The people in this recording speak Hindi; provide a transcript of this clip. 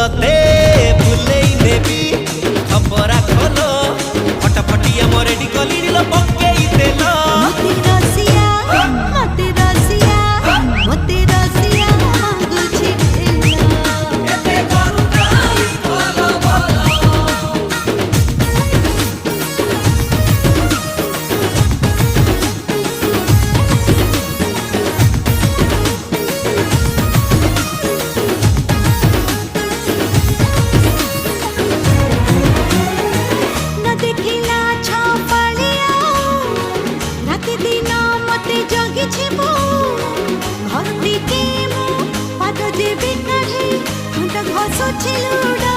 तते भूलेई नेबी खबरा खोलो फटाफटिया मोरे डिकली लो पक्केई देलो मते रसिया गुछि एते करुणाई बोलो बोलो न देखिला छपड़िया राति दिन मते जगी छिबो घर दिके मो पाद जेबे काढे मुंड घसो छिलुडा